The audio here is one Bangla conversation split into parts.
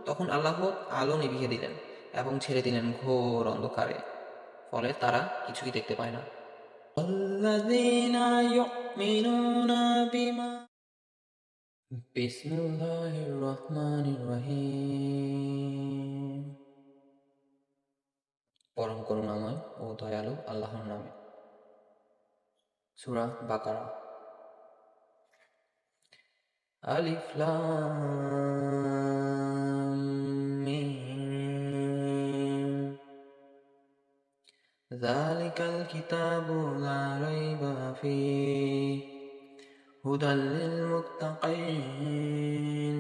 তখন আল্লাহ আলো নিভিয়ে দিলেন এবং ছেড়ে দিলেন ঘোর অন্ধকারে, ফলে তারা কিছুই দেখতে পায় না। বিসমিল্লাহির রহমানির রহিম। পরম করুণাময় ও দয়ালু আল্লাহর নামে। সূরা বাকারা। আলিফ লাম মিম। যালিকাল কিতাবু লা রাইবা ফীহি হুদাল লিল মুত্তাকিন।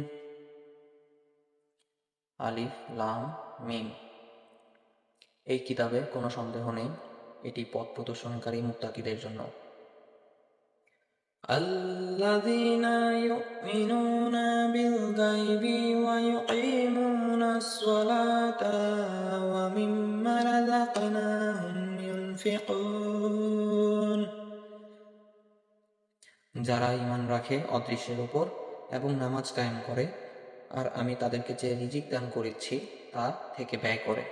আলিফ লাম মিম। এই কিতাবে কোনো সন্দেহ নেই, এটি পথ প্রদর্শনকারী মুত্তাকিদের জন্য। আল্লাযীনা ইউমিনুনা বিল গায়বি ওয়া ইউকিমুনাস সালাতা ওয়া মিম্মা রাযাকনাহুম ইউনফিকুন। যারা ঈমান রাখে অদৃশ্যের উপর এবং নামাজ কায়েম করে, আর আমি তাদেরকে যে রিজিক দান করেছি তা থেকে ব্যয় করে।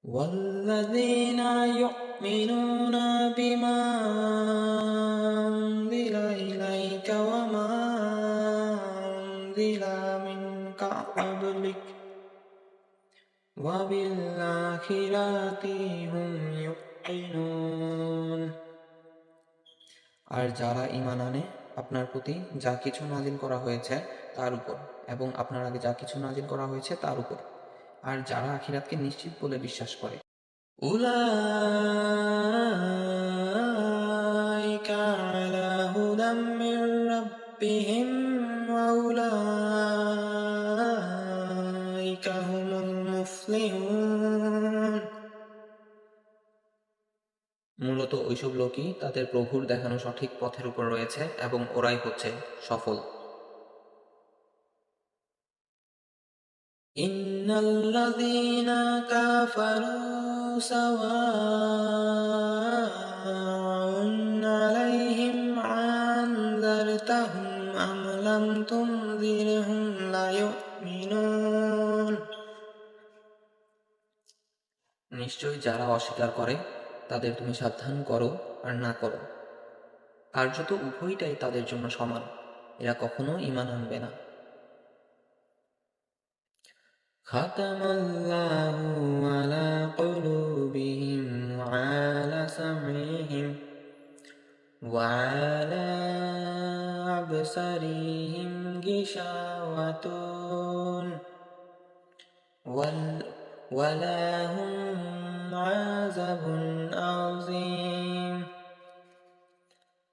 والذين يؤمنون بما أنزل إليك وما أنزل من قبلك وبالآخرة هم يوقنون। আর যারা ঈমান আনে আপনার প্রতি যা কিছু নাজিল করা হয়েছে তার উপর এবং আপনার আগে যা কিছু নাজিল করা হয়েছে তার উপর, আর যারা আখিরাতকে নিশ্চিত বলে বিশ্বাস করে। উলাইকা আলা হুদাম মির রাব্বিহিম ওয়া উলাইকা হুমুল মুফলিহুন। মূলত ওইসব লোকই তাদের প্রভুর দেখানো সঠিক পথের উপর রয়েছে এবং ওরাই হচ্ছে সফল। ইন্নাল্লাযীনা কাফারু সাওয়াউন আলাইহিম আনযারতাহুম আম লাম তুনযিরহুম লা ইউমিনুন। নিশ্চয়ই যারা অস্বীকার করে তাদের তুমি সাবধান করো আর না করো, কার্যত উভয়টাই তাদের জন্য সমান, এরা কখনো ঈমান আনবে না। খাতামাল্লাহু আলা কুলুবিহিম ওয়া আলা সামঈহিম ওয়া আলা আবসারিহিম গিশাওয়াতুন ওয়া লাহুম আযাবুন আযীম।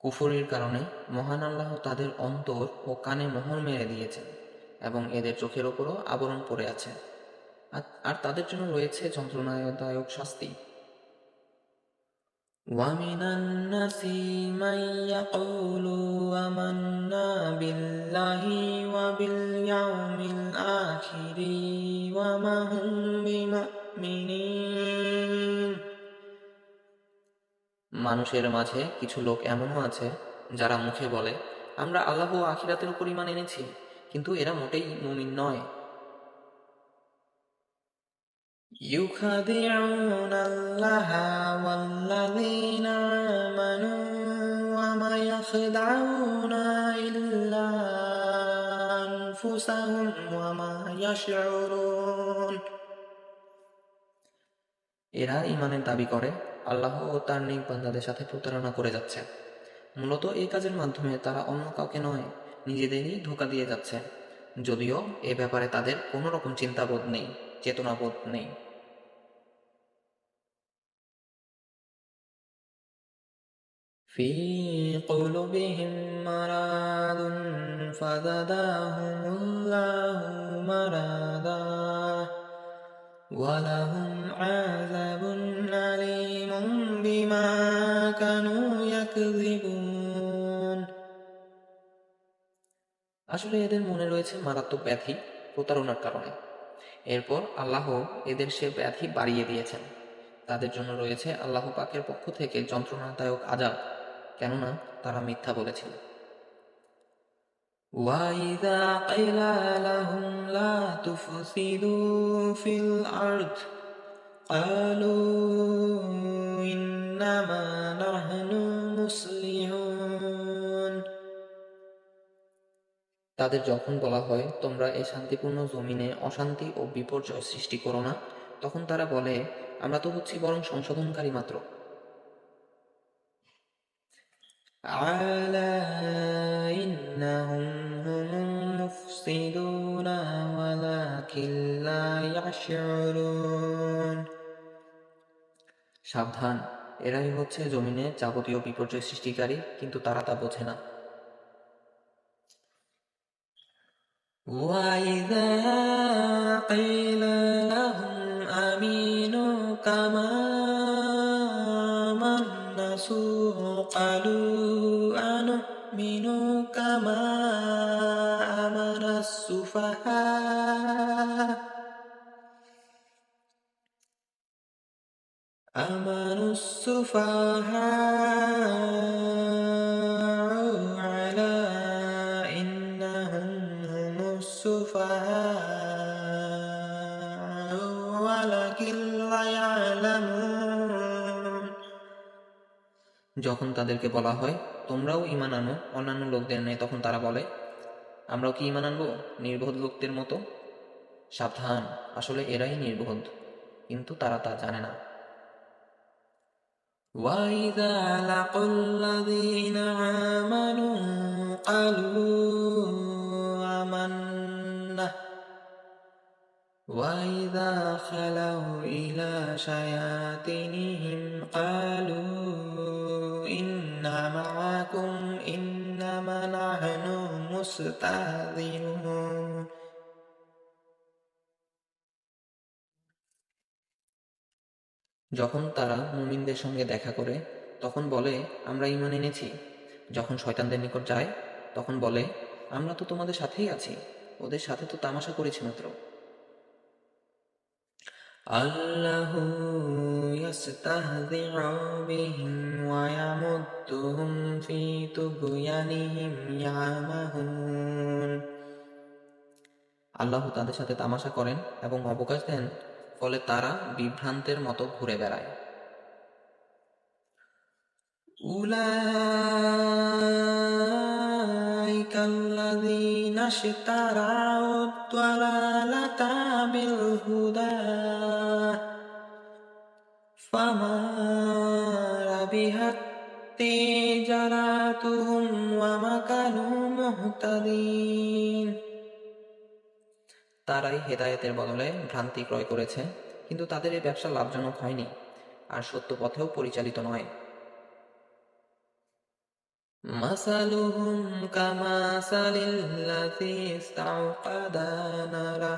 কুফরের কারণে মহান আল্লাহ তাদের অন্তর ও কানে মোহর মেরে দিয়েছেন এবং এদের চোখের ওপরও আবরণ পড়ে আছে, আর তাদের জন্য রয়েছে যন্ত্রণাদায়ক শাস্তি। وَمِنَ النَّاسِ مَن يَقُولُ آمَنَّا بِاللَّهِ وَبِالْيَوْمِ الْآخِرِ وَمَا هُم بِمُؤْمِنِينَ। মানুষের মাঝে কিছু লোক এমনও আছে যারা মুখে বলে আমরা আল্লাহ ও আখিরাতের উপর ঈমান এনেছি, কিন্তু এরা মোটেই মুমিন নয়। يخادعون الله والذين آمنوا وما يخدعون إلا أنفسهم وما يشعرون। এরা ঈমানের দাবি করে আল্লাহ ও তার নেক বান্দাদের সাথে প্রতারণা করে যাচ্ছে। মূলত এই কাজের মাধ্যমে তারা অন্য কাউকে নয়, নিজেদেরই ধোঁকা দিয়ে যাচ্ছে, যদিও এ ব্যাপারে তাদের কোনো রকম চিন্তাবোধ নেই, চেতনাবোধ নেই। في قلوبهم مرض فزادهم الله مرضا ولهم عذاب أليم بما كانوا يكذبون। আসলে এদের মনে রয়েছে মারাত্মক ব্যাধি প্রতারণার কারণে। এরপর আল্লাহ এদের সে ব্যাধি বাড়িয়ে দিয়েছেন। তাদের জন্য রয়েছে আল্লাহ পাকের পক্ষ থেকে যন্ত্রণাদায়ক আযাব, কেননা তারা মিথ্যা বলেছিল। وَإِذَا قِيلَ لَهُمْ تفسدوا في الأرض قالوا إنما نحن مصلحون তাদের যখন বলা হয় তোমরা এই শান্তিপূর্ণ জমিনে অশান্তি ও বিপর্যয় সৃষ্টি করো না, তখন তারা বলে আমরা তো হচ্ছি বরং সংশোধনকারী মাত্র। আলা ইন্নাহুম হুমুল মুফসিদুনা ওয়ালাকিন লা ইয়াশউরুন। সাবধান, এরাই হচ্ছে জমিনে যাবতীয় বিপর্যয় সৃষ্টিকারী, কিন্তু তারা তা বোঝে না। وَإِذَا قِيلَ لَهُمْ آمِنُوا كَمَا آمَنَ النَّاسُ قَالُوا أَنُؤْمِنُ كَمَا آمَنَ السُّفَهَاءُ أَلَا إِنَّهُمْ هُمُ السُّفَهَاءُ وَلَكِنْ لَا يَعْلَمُونَ। যখন তাদেরকে বলা হয় তোমরাও ঈমান আনো অন্যান্য লোকদের ন্যায়, তখন তারা বলে আমরাও কি ঈমান আনবো নির্বোধ লোকদের মতো? সাবধান, আসলে এরাই নির্বোধ, কিন্তু তারা তা জানে না। وَإِذَا لَقُوا الَّذِينَ آمَنُوا قَالُوا آمَنَّا وَإِذَا خَلَوْا إِلَى شَيَاطِينِهِمْ قَالُوا إِنَّا مَعَكُمْ إِنَّمَا نَحْنُ مُسْتَهْزِئُونَ। যখন তারা মুমিনদের সঙ্গে দেখা করে তখন বলে আমরা ঈমান এনেছি। যখন শয়তানদের নিকট যায় তখন বলে আমরা তো তোমাদের সাথেই আছি, ওদের সাথে তো তামাশা করেছি মাত্র। আল্লাহু ইয়াস্তাহজিউ বিহিম ওয়া ইয়ামুদ্দুহুম ফি তুগয়ানিহিম ইয়ামাহুন। আল্লাহ তাদের সাথে তামাশা করেন এবং অবকাশ দেন, ফলে তারা বিভ্রান্তের মতো ঘুরে বেড়ায়। উলাইকাল্লাযীনা ইশতারাউদ দালালাতা বিল হুদা ফামা রাবিহাত তিজারাতুহুম ওয়া মা কানু মুহতাদিন। তারাই হেদায়েতের বদলে ভ্রান্তি ক্রয় করেছে, কিন্তু তাদের এই ব্যবসা লাভজনক হয়নি আর সত্য পথেও পরিচালিত নয়। মাসালুহুম কামাসালিল্লাযী ইসতাওকাদা নারা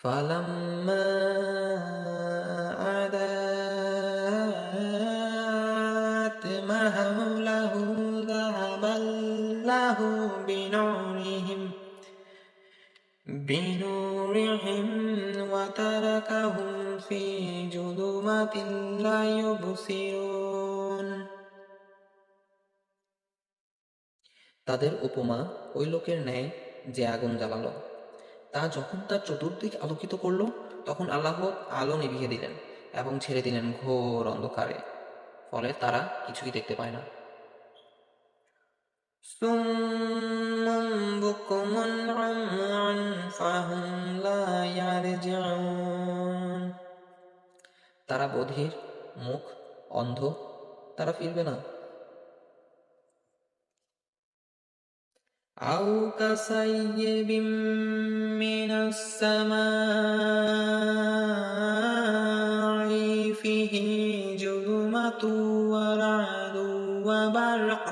ফালাম্মা আদাত মা হাওলাহু যাহাবাল্লাহু বিনুরিহিম ওয়া তারাকাহুম ফি যুলুমাতিন লা ইউবসিরুন। তাদের উপমা ওই লোকের ন্যায় যে আগুন জ্বালালো, তা যখন তার চতুর্দিক আলোকিত করল তখন আল্লাহ আলো নিভিয়ে দিলেন এবং ছেড়ে দিলেন ঘোর অন্ধকারে, ফলে তারা কিছুই দেখতে পায় না। সুম্মুন বুকুমুন উময়ুন ফাহুম লা ইয়ারজিউন। তারা বধির, মুখ অন্ধ, তারা ফিরবে না। আও কাসাইয়্যিবিম মিনাস সামাই ফিহি যুলুমাতুন ওয়া রা'দুন ওয়া বারক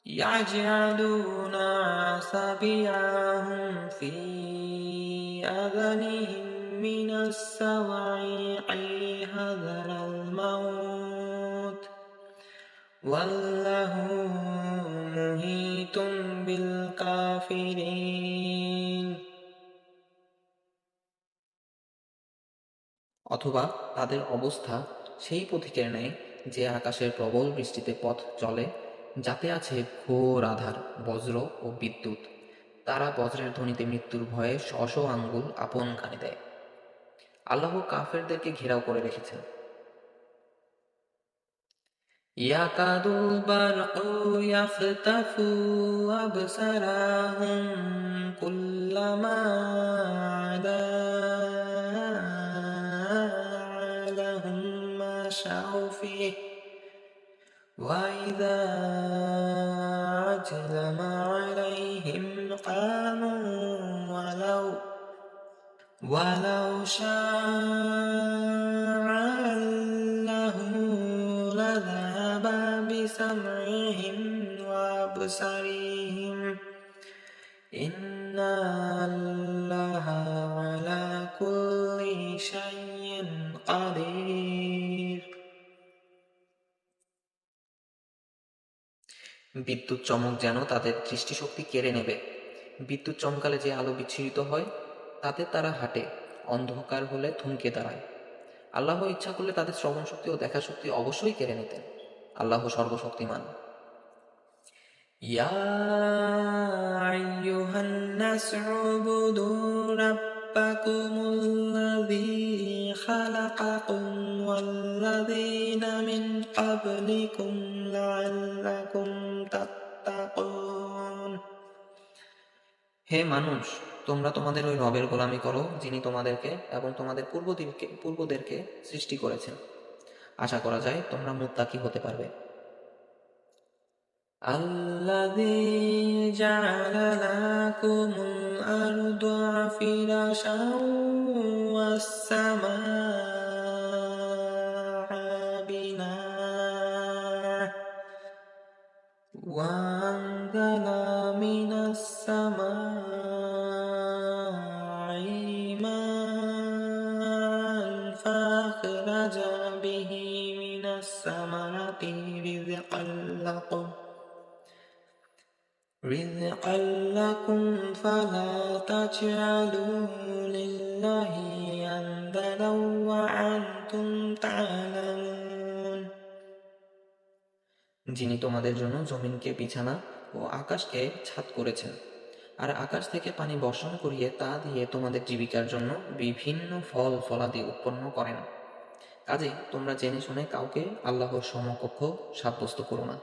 ইয়াজআলুনা আসাবি'আহুম ফি আযানিহিম মিনাস সাওয়া'iqি হাযারাল মাউত ওয়াল্লাহু মুহীতুম বিল কাফিরিন। অথবা তাদের অবস্থা সেই পথিকের ন্যায় যে আকাশের প্রবল বৃষ্টিতে পথ চলে, যাতে আছে ঘোর আধার, বজ্র ও বিদ্যুৎ। তারা বজ্রের ধ্বনিতে মৃত্যুর ভয়ে স্ব স্ব আঙ্গুল আপন কানে দেয়। আল্লাহ কাফেরদেরকে ঘেরাও করে রেখেছেন। ইয়াকাদুল বারকু ইয়াখতাফু আবসারাহুম কুল্লামা আযালাহুম মাশাউ ফিহি ওয়া ইযা আজলামা আলাইহিম কামু ওয়ালাউ শাআ আল্লাহু লাযাহাবা বিসামইহিম ওয়া আবসারিহিম ইন্না আল্লাহা আলা কুল্লি শাইইন কাদির। বিদ্যুৎ চমক যেন তাদের দৃষ্টিশক্তি কেড়ে নেবে। বিদ্যুৎ চমকালে যে আলো বিচ্ছুরিত হয় তাতে তারা হাঁটে, অন্ধকার হলে থমকে দাঁড়ায়। আল্লাহ ইচ্ছা করলে তাদের শ্রবণ শক্তি ও দেখা শক্তি অবশ্যই কেড়ে নিতেন। আল্লাহ সর্বশক্তিমান। ইয়া আইয়ুহান নাস উবুদু রাব্বাকুমুল্লাযী খালাকাকুম ওয়াল্লাযীনা মিন ক্বাবলিকুম লাআল্লাকুম তাত্তাকুন। হে মানুষ, তোমরা তোমাদের ওই রবের গোলামি করো যিনি তোমাদেরকে এবং তোমাদের পূর্বদেরকে সৃষ্টি করেছেন। আশা করা যায় তোমরা মুত্তাকি হতে পারবে। আল্লাযী জাআলা লাকুমুল আরদা ফিরাশাও ওয়াস সামাআ বিনাআ ওয়া আনজালা মিনাস সামাই মা'আন ফাখরাজা বিহি মিনাস সামারাতি রিযকান লাকুম ফালা তাজআলু লিল্লাহি আনদাদাও ওয়া আনতুম তা'লামুন। যিনি তোমাদের জন্য জমিনকে বিছানা ও আকাশকে ছাদ করেছেন, আর আকাশ থেকে পানি বর্ষণ করিয়ে তা দিয়ে তোমাদের জীবিকার জন্য বিভিন্ন ফল ফলাদি উৎপন্ন করেন। কাজেই তোমরা জেনে শুনে কাউকে আল্লাহর সমকক্ষ সাব্যস্ত করো না।